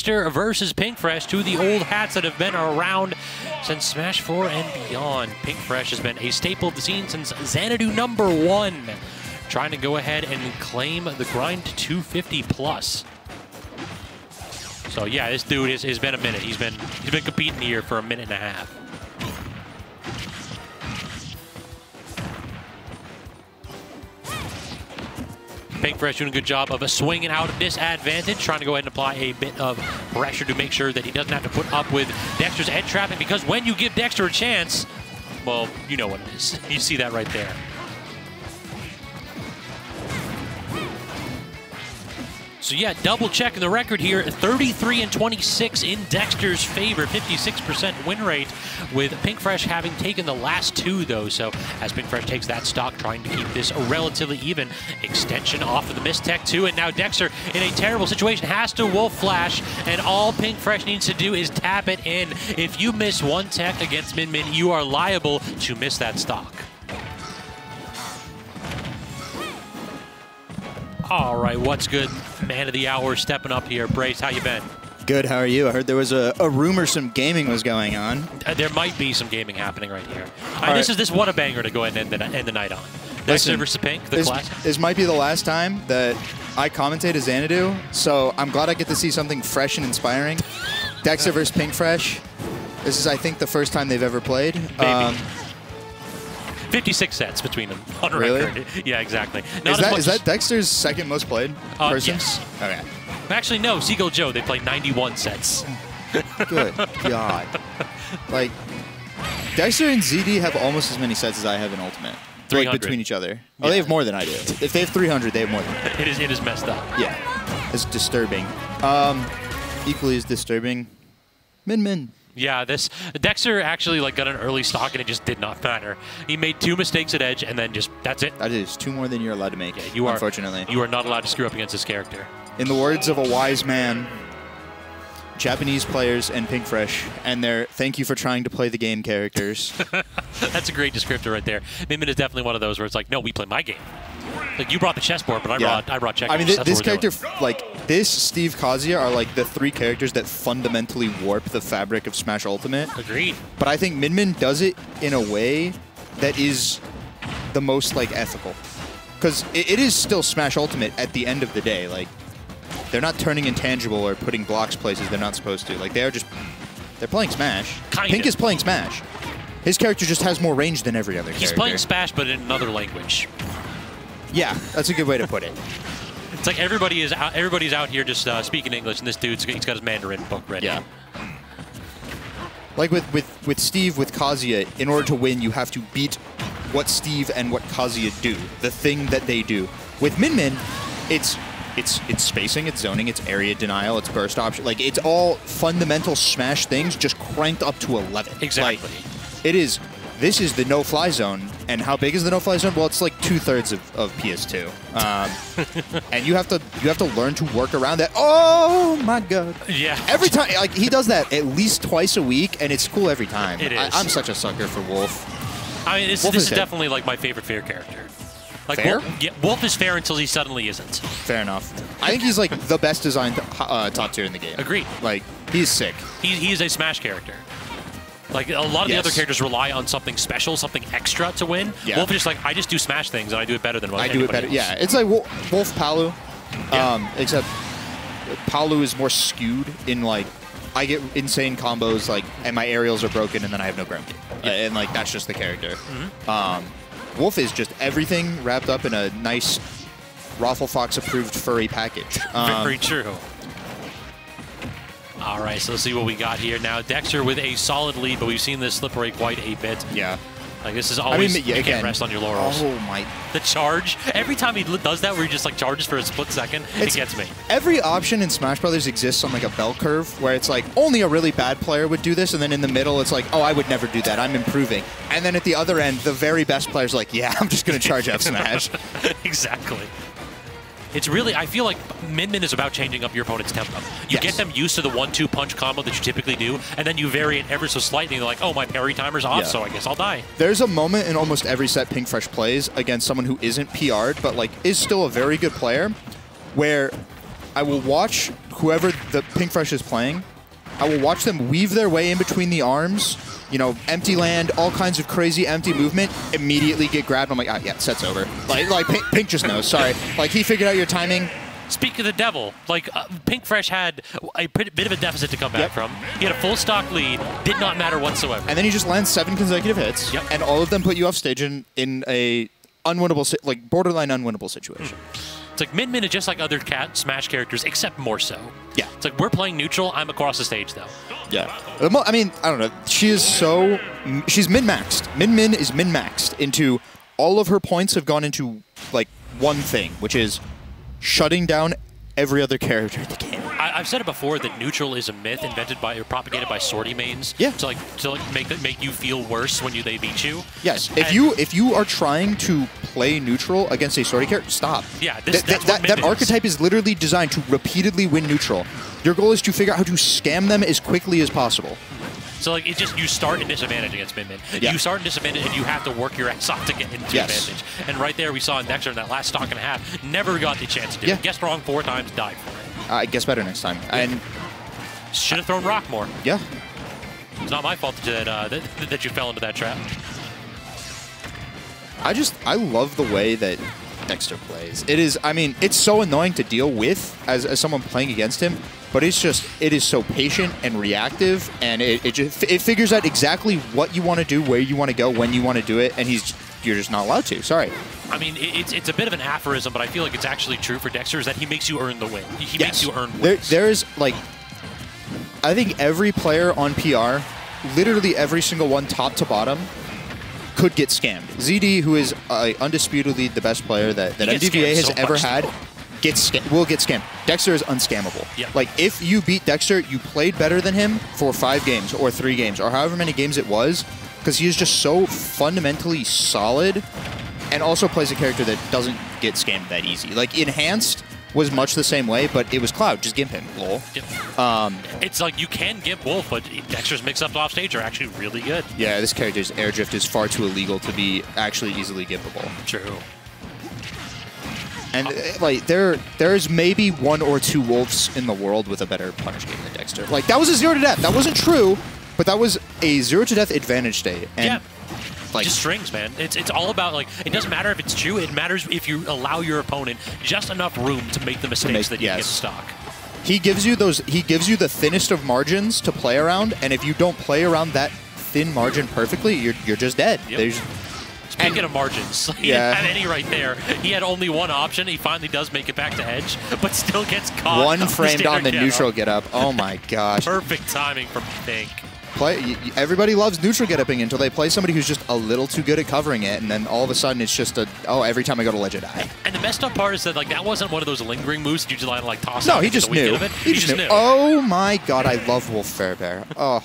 Dexter versus Pink Fresh, two of the old hats that have been around since Smash 4 and beyond. Pink Fresh has been a staple of the scene since Xanadu #1, trying to go ahead and claim the grind to 250 plus. So yeah, this dude has been a minute. He's been competing here for a minute and a half. Pink Fresh doing a good job of swinging out of disadvantage, trying to go ahead and apply a bit of pressure to make sure that he doesn't have to put up with Dexter's edge trapping, because when you give Dexter a chance, well, you know what it is. You see that right there. So yeah, double checking the record here, 33-26 in Dexter's favor, 56% win rate, with Pink Fresh having taken the last two though. So as Pink Fresh takes that stock, trying to keep this relatively even. Extension off of the mistech too, and now Dexter in a terrible situation, has to Wolf Flash, and all Pink Fresh needs to do is tap it in. If you miss one tech against Min Min, you are liable to miss that stock. All right, what's good? Man of the hour stepping up here. Brace, how you been? Good, how are you? I heard there was a rumor some gaming was going on. There might be some gaming happening right here. This what a banger to go ahead and end the night on. Dexter versus Pink, the classic. This might be the last time that I commentate as Xanadu, so I'm glad I get to see something fresh and inspiring. Dexter versus Pink Fresh. This is, I think, the first time they've ever played. Maybe. 56 sets between them on record. Really? Yeah, exactly. Is that Dexter's second most played person? Yes. Okay. Actually, no. Seagull Joe, they played 91 sets. Good God. Like, Dexter and ZD have almost as many sets as I have in Ultimate. Like, between each other. Oh, they have more than I do. If they have 300, they have more than I do. It is messed up. Yeah. It's disturbing. Equally as disturbing, Min Min. Yeah, Dexter actually got an early stock, and it just did not matter. He made 2 mistakes at edge, and then that's it. That is 2 more than you're allowed to make. Yeah, you are. Unfortunately, you are not allowed to screw up against this character. In the words of a wise man, Japanese players and Pink Fresh and their "thank you for trying to play the game" characters. That's a great descriptor right there. Min Min is definitely one of those where it's like, no, we play my game. Like, you brought the chessboard, but I brought checkers. I mean, this character, this Steve Kazuya are like the 3 characters that fundamentally warp the fabric of Smash Ultimate. Agreed. But I think Min Min does it in a way that is the most ethical, because it is still Smash Ultimate at the end of the day. Like, they're not turning intangible or putting blocks places they're not supposed to. Like, they're playing Smash. Pink is playing Smash. His character just has more range than every other character. He's playing Smash, but in another language. Yeah, that's a good way to put it. It's like everybody's out here just speaking English, and this dude's he's got his Mandarin book ready. Yeah. Like with Steve, with Kazuya, in order to win, you have to beat what Steve and what Kazuya do, the thing that they do. With Min Min, it's spacing, it's zoning, it's area denial, it's burst option. Like, it's all fundamental Smash things just cranked up to 11. Exactly. It is. This is the no-fly zone, and how big is the no-fly zone? Well, it's like 2/3 of PS2, and you have to learn to work around that. Oh my God! Yeah. Every time, he does that at least twice a week, and it's cool every time. It is. I'm such a sucker for Wolf. I mean, this is definitely my favorite fair character. Fair? Wolf is fair until he suddenly isn't. Fair enough. I think he's the best designed top tier in the game. Agreed. He's sick. He is a Smash character. Like, a lot of the other characters rely on something special, something extra to win. Yeah. Wolf is just I just do Smash things, and I do it better than most anybody else. Yeah, it's like Wolf Palu, except Palu is more skewed in, I get insane combos, and my aerials are broken, and then I have no ground game. And, that's just the character. Mm-hmm. Wolf is just everything wrapped up in a nice Raffle Fox-approved furry package. Very true. All right, so let's see what we got here now. Dexter with a solid lead, but we've seen this slip rate quite a bit. Yeah. This is always, you can't rest on your laurels. Oh, my. The charge. Every time he does that where he just, charges for a split second, it gets me. Every option in Smash Brothers exists on, a bell curve where it's only a really bad player would do this, and then in the middle it's oh, I would never do that. I'm improving. And then at the other end, the very best player's yeah, I'm just going to charge F Smash. Exactly. It's really, I feel like Min Min is about changing up your opponent's tempo. You get them used to the 1-2 punch combo that you typically do, and then you vary it ever so slightly. They're like, oh, my parry timer's off, so I guess I'll die. There's a moment in almost every set Pink Fresh plays against someone who isn't PR'd, but is still a very good player, where I will watch whoever the Pink Fresh is playing. I will watch them weave their way in between the arms, you know, empty land, all kinds of crazy empty movement, immediately get grabbed. I'm like, ah, yeah, set's over. Like Pink just knows, sorry. Like, he figured out your timing. Speak of the devil, like Pink Fresh had a bit of a deficit to come back from. He had a full stock lead, did not matter whatsoever. And then he just lands 7 consecutive hits, and all of them put you off stage in a unwinnable, like borderline unwinnable situation. It's like Min Min is just like other Smash characters, except more so. Yeah. It's like we're playing neutral, I'm across the stage though. Yeah. I mean, I don't know. She is so... She's min-maxed. Min Min is min-maxed into... All of her points have gone into, like, one thing, which is shutting down every other character in the game. I've said it before that neutral is a myth invented by or propagated by sortie mains. Yeah. To make you feel worse when they beat you. Yes. If you are trying to play neutral against a sortie character, stop. Yeah. That archetype is literally designed to repeatedly win neutral. Your goal is to figure out how to scam them as quickly as possible. So like it just you start in disadvantage against Min Min. Yeah. You start in disadvantage and you have to work your ass off to get into advantage. And right there we saw in Dexter in that last stock and a half, never got the chance to do it. Guessed wrong 4 times, died for it. I guess better next time. And should have thrown rock more. Yeah. It's not my fault that you fell into that trap. I love the way that Dexter plays. It is, I mean, it's so annoying to deal with as someone playing against him, but it is so patient and reactive, and it figures out exactly what you want to do, where you want to go, when you want to do it, and you're just not allowed to. Sorry. I mean, it's a bit of an aphorism, but I feel like it's actually true for Dexter, is that he makes you earn the win. He makes you earn wins. There's, like, I think every player on PR, literally every single one, top to bottom, could get scammed. ZD, who is undisputedly the best player that MDVA has ever had, will get scammed. Dexter is unscammable. Yep. Like, if you beat Dexter, you played better than him for 5 games or 3 games or however many games it was, because he is just so fundamentally solid and also plays a character that doesn't get scammed that easy. Like, Enhanced was much the same way, but it was Cloud. Just gimp him, lol. Yep. It's like you can gimp Wolf, but Dexter's mix-ups off stage are actually really good. Yeah, this character's air drift is far too illegal to be actually easily gimpable. True. And like there's maybe 1 or 2 Wolves in the world with a better punish game than Dexter. Like, that was a 0 to death. That wasn't true, but that was a 0 to death advantage state. And yeah. Like, just strings, man. It's all about, like, it doesn't matter if it's true. It matters if you allow your opponent just enough room to make the mistakes that you get stock. He gives you the thinnest of margins to play around, and if you don't play around that thin margin perfectly, you're just dead. Yep. Speaking of margins, he didn't have any right there. He had only one option. He finally does make it back to edge, but still gets caught. 1 framed on the neutral get up. Oh my gosh. Perfect timing from Pink. Everybody loves neutral get-upping until they play somebody who's just a little too good at covering it, and then all of a sudden it's just every time I go to ledge I die. And the messed up part is that, like, that wasn't one of those lingering moves that you just like toss out. No, he just knew. He just knew. Oh my god, I love Wolf Fairbear. Oh.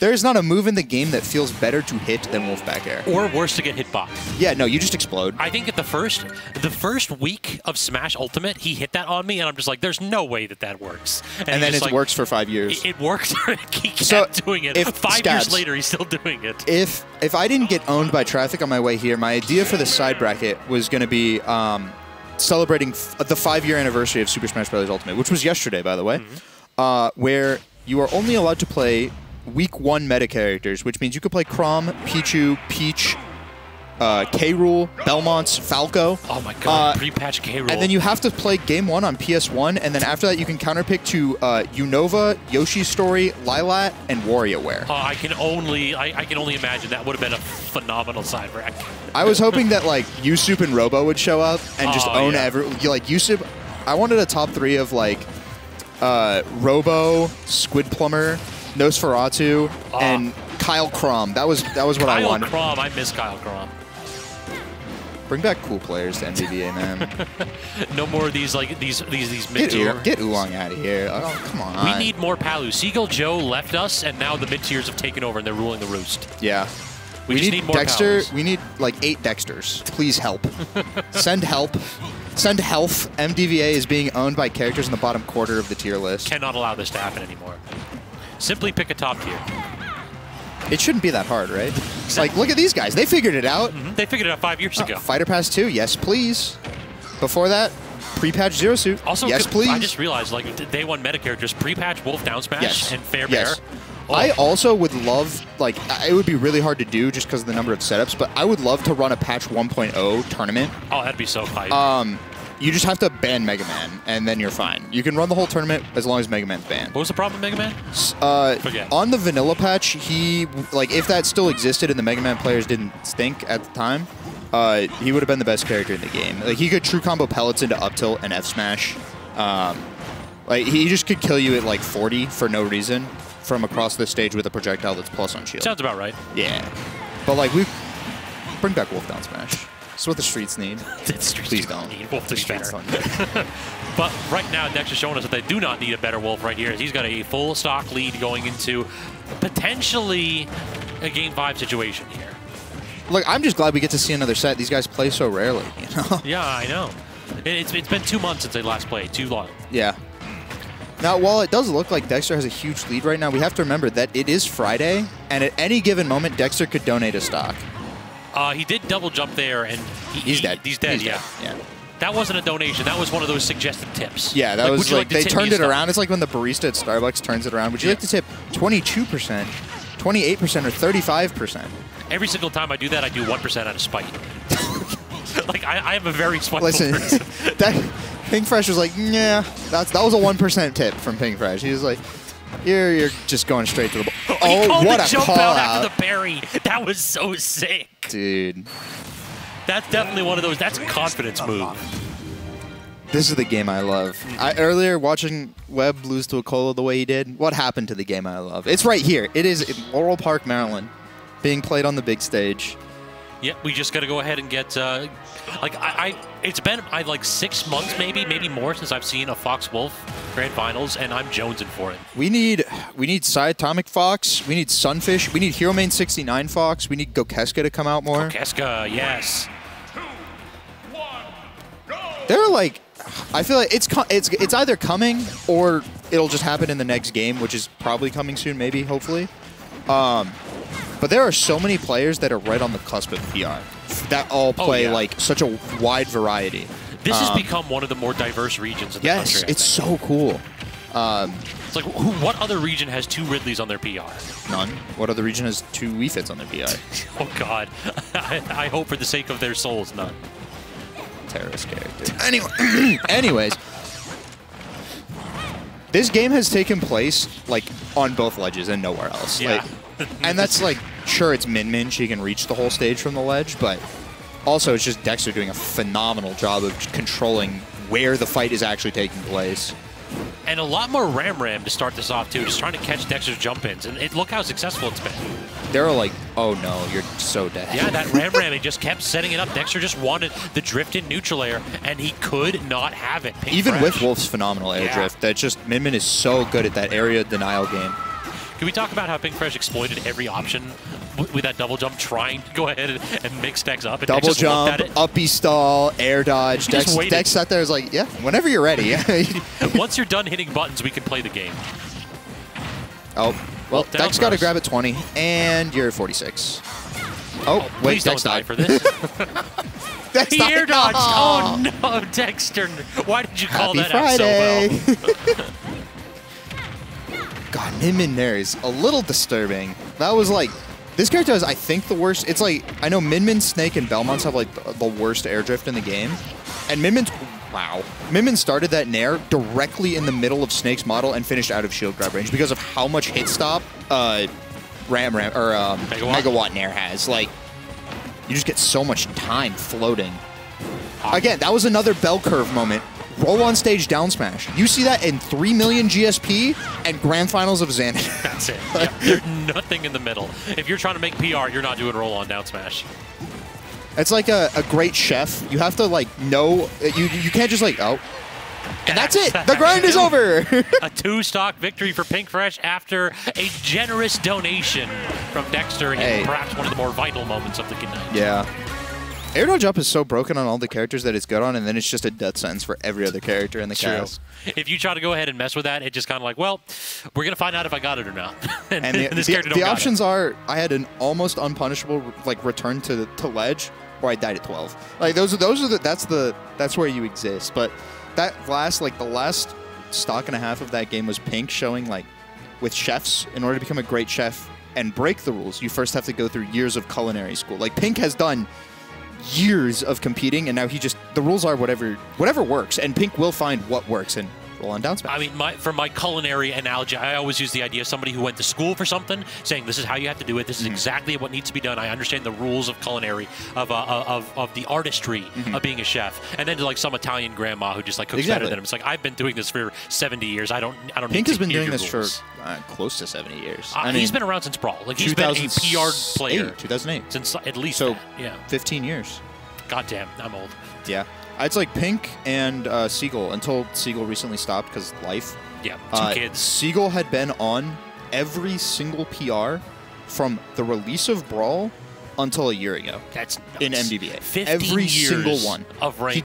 There's not a move in the game that feels better to hit than Wolf back air. Or worse to get hit by. Yeah, no, you just explode. I think at the first week of Smash Ultimate, he hit that on me, and I'm just like, there's no way that works. And then it works for 5 years. It worked. He kept doing it. 5 years later, he's still doing it. If I didn't get owned by traffic on my way here, my idea for the side bracket was going to be celebrating the 5-year anniversary of Super Smash Bros. Ultimate, which was yesterday, by the way, where you are only allowed to play Week 1 meta characters, which means you could play Chrom, Pichu, Peach, K. Rool, Belmonts, Falco. Oh my god, pre-patch K. Rool. And then you have to play Game 1 on PS1, and then after that you can counterpick to Unova, Yoshi's Story, Lilat, and WarioWare. I can only imagine that would have been a phenomenal side rack. I was hoping that like Usup and Robo would show up and just own like Usup. I wanted a top 3 of like Robo, Squid Plumber, Nosferatu, and Kyle Chrom. That was what I wanted. Kyle Chrom, I miss Kyle Chrom. Bring back cool players to MDVA, man. No more of these mid-tier. Get Oolong out of here. Oh, come on. We need more Palu. Seagull Joe left us, and now the mid-tiers have taken over, and they're ruling the roost. Yeah. We just need more Dexter. Palus. We need like 8 Dexters. Please help. Send help. Send health. MDVA is being owned by characters in the bottom quarter of the tier list. Cannot allow this to happen anymore. Simply pick a top tier. It shouldn't be that hard, right? Exactly. Like, look at these guys. They figured it out. They figured it out 5 years ago. Fighter Pass 2, yes, please. Before that, Pre-patch Zero Suit. Also, yes, please. I just realized, like, day one meta characters, pre-patch Wolf down smash and Fair Yes. Bear. Oh. I also would love, like, it would be really hard to do just because of the number of setups, but I would love to run a patch 1.0 tournament. Oh, that'd be so hype. You just have to ban Mega Man, and then you're fine. You can run the whole tournament as long as Mega Man's banned. What was the problem with Mega Man? Forget. On the vanilla patch, he, like, if that still existed and the Mega Man players didn't stink at the time, he would have been the best character in the game. Like, he could true combo pellets into up tilt and F smash. Like, he just could kill you at, like, 40 for no reason from across the stage with a projectile that's plus on shield. Sounds about right. Yeah. But, like, we bring back Wolf down smash. That's what the streets need. Please don't. Need Wolf to be better. But right now, Dexter's showing us that they do not need a better Wolf right here. He's got a full stock lead going into potentially a Game 5 situation here. Look, I'm just glad we get to see another set. These guys play so rarely, you know? Yeah, I know. It's been 2 months since they last played. Too long. Yeah. Now, while it does look like Dexter has a huge lead right now, we have to remember that it is Friday, and at any given moment, Dexter could donate a stock. He did double jump there, and he's dead. He's dead, yeah. That wasn't a donation. That was one of those suggested tips. Yeah, that was like they turned it around. It's It's like when the barista at Starbucks turns it around. Would you like to tip 22%, 28%, or 35%? Every single time I do that, I do 1% out of spite. Like, I am a very spiteful Listen, person. Pink Fresh was like, yeah, that was a 1% tip from Pink Fresh. He was like, you're just going straight to the ball. Oh, what a a jump call out out. after the parry. That was so sick. Dude. That's definitely one of those, that's a confidence move. This is the game I love. Earlier, watching Webb lose to Akola the way he did, what happened to the game I love? It's right here. It is in Laurel Park, Maryland, being played on the big stage. Yep, we just got to go ahead and get, it's been like 6 months maybe more since I've seen a Fox Wolf Grand Finals, and I'm jonesing for it. We need Cyatomic Fox, we need Sunfish, we need Hero Main 69 Fox, we need Gokeska to come out more. Gokeska, yes. They're like, I feel like it's either coming or it'll just happen in the next game, which is probably coming soon, maybe, hopefully. But there are so many players that are right on the cusp of PR that all play like such a wide variety. This has become one of the more diverse regions in the country. Yes, it's so cool. It's like, what other region has 2 Ridleys on their PR? None. What other region has 2 Wii Fits on their PR? Oh, God. I hope for the sake of their souls, none. Terrorist character. Anyways, this game has taken place like on both ledges and nowhere else. Yeah. Like, and that's like, sure, it's Min. She can reach the whole stage from the ledge, but also it's just Dexter doing a phenomenal job of controlling where the fight is actually taking place. And a lot more Ram to start this off, too, just trying to catch Dexter's jump-ins. And look how successful it's been. They're like, oh no, you're so dead. Yeah, that Ram, he just kept setting it up. Dexter just wanted the drift-in neutral air, and he could not have it. Even with Wolf's phenomenal air drift, that's just, Min is so good at that area denial game. Can we talk about how Pink Fresh exploited every option with that double jump, trying to go ahead and mix Dex up? And Double Dex jump, uppy stall, air dodge. Dex sat there, was like, yeah, whenever you're ready. Once you're done hitting buttons, we can play the game. Oh, well, Dex got to grab at 20, and you're 46. Oh, wait, Dex died for this. Dex he air dodged. Oh, no, Dexter. Why did you call that out so well? God, Min there is a little disturbing. That was like, this character has, I think, the worst. It's like, I know Min, Snake, and Belmont's have like the worst air drift in the game. And Min started that nair directly in the middle of Snake's model and finished out of shield grab range because of how much hit stop Megawatt nair has. Like, you just get so much time floating. Again, that was another bell curve moment. Roll on stage down smash. You see that in 3 million GSP and Grand Finals of Xanadu. That's it. Yeah, there's nothing in the middle. If you're trying to make PR, you're not doing roll on down smash. It's like a great chef. You have to like know, you can't just like, oh. And that's it. The grind is over. A 2-stock victory for Pink Fresh after a generous donation from Dexter in perhaps one of the more vital moments of the night. Yeah. Air dodge up is so broken on all the characters that it's good on, and then it's just a death sentence for every other character in the cast. If you try to go ahead and mess with that, it's just kind of like, well, we're going to find out if I got it or not. and the options are, I had an almost unpunishable like return to ledge, or I died at 12. Like that's where you exist. But that last the last stock and a half of that game was Pink showing like with chefs, in order to become a great chef and break the rules, you first have to go through years of culinary school. Like Pink has done years of competing, and now the rules are whatever works, and Pink will find what works and roll on down smash. I mean, for my culinary analogy, I always use the idea of somebody who went to school for something, saying this is how you have to do it. This is exactly what needs to be done. I understand the rules of culinary, of the artistry of being a chef. And then to like some Italian grandma who just like cooks better than him. It's like, I've been doing this for 70 years. I don't. Pink has been doing this for close to 70 years. I mean, he's been around since Brawl. Like he's been a PR player 2008 since at least so yeah 15 years. God damn, I'm old. Yeah. It's like Pink and Seagull, until Seagull recently stopped because life. Yeah, 2 kids. Seagull had been on every single PR from the release of Brawl until a year ago. That's nuts. In MDBA. 15 every years single one. Of rank.